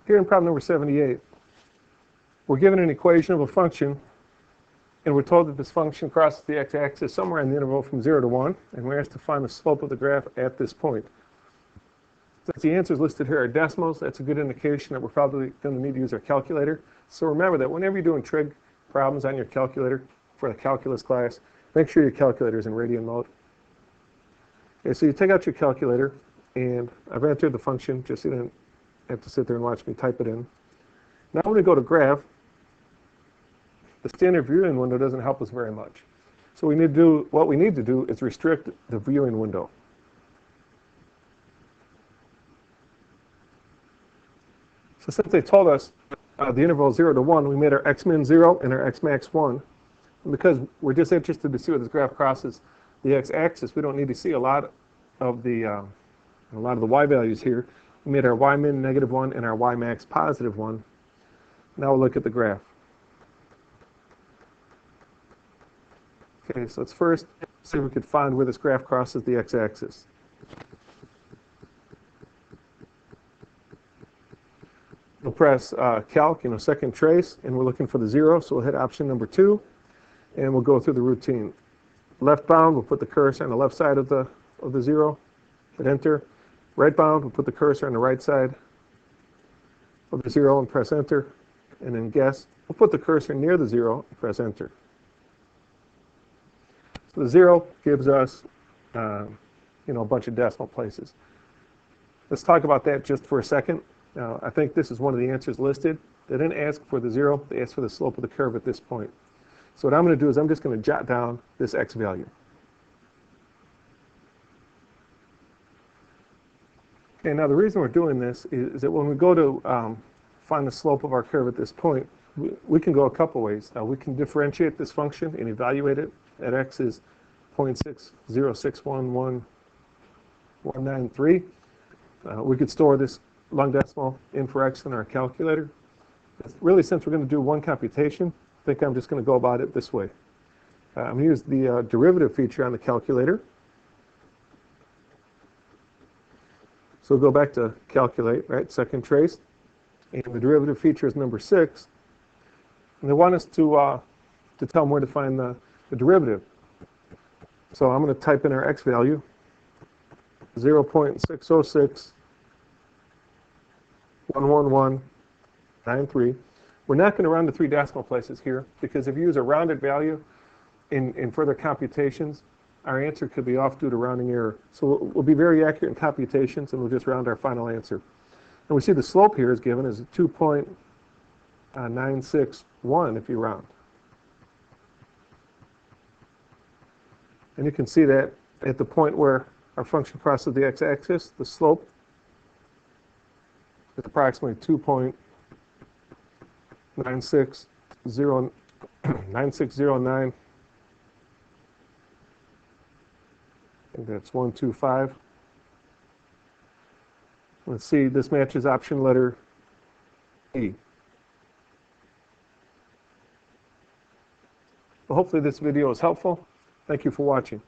Here in problem number 78, we're given an equation of a function, and we're told that this function crosses the x-axis somewhere in the interval from 0 to 1, and we're asked to find the slope of the graph at this point. Since the answers listed here are decimals, that's a good indication that we're probably going to need to use our calculator. So remember that whenever you're doing trig problems on your calculator for the calculus class, make sure your calculator is in radian mode. Okay, so you take out your calculator, and I've entered the function just so you didn't have to sit there and watch me type it in. Now when we go to graph, the standard viewing window doesn't help us very much. So what we need to do is restrict the viewing window. So since they told us the interval 0 to 1, we made our x-min 0 and our x-max 1. And because we're just interested to see where this graph crosses the x-axis, we don't need to see a lot of the y values here. We made our y-min -1 and our y-max +1. Now we'll look at the graph. Okay, so let's first see if we could find where this graph crosses the x-axis. We'll press calc, second trace, and we're looking for the 0, so we'll hit option number 2, and we'll go through the routine. Left bound, we'll put the cursor on the left side of the 0, hit enter. Right bound, we'll put the cursor on the right side of the 0 and press enter. And then guess, we'll put the cursor near the 0 and press enter. So the 0 gives us a bunch of decimal places. Let's talk about that just for a second. Now, I think this is one of the answers listed. They didn't ask for the 0, they asked for the slope of the curve at this point. So what I'm going to do is I'm just going to jot down this x value. Okay, now the reason we're doing this is that when we go to find the slope of our curve at this point, we can go a couple ways. We can differentiate this function and evaluate it at x is 0.6061193. We could store this long decimal in for x in our calculator. Really, since we're going to do one computation, I think I'm just going to go about it this way. I'm going to use the derivative feature on the calculator. So we'll go back to calculate, right? Second trace. And the derivative feature is number 6. And they want us to tell them where to find the derivative. So I'm going to type in our x value, 0.606111193. We're not going to round to 3 decimal places here, because if you use a rounded value in further computations, our answer could be off due to rounding error. So we'll be very accurate in computations, and we'll just round our final answer. And we see the slope here is given as 2.961 if you round. And you can see that at the point where our function crosses the x-axis, the slope is approximately 2.9609. I think that's 125. Let's see, this matches option letter E. Well, hopefully this video is helpful. Thank you for watching.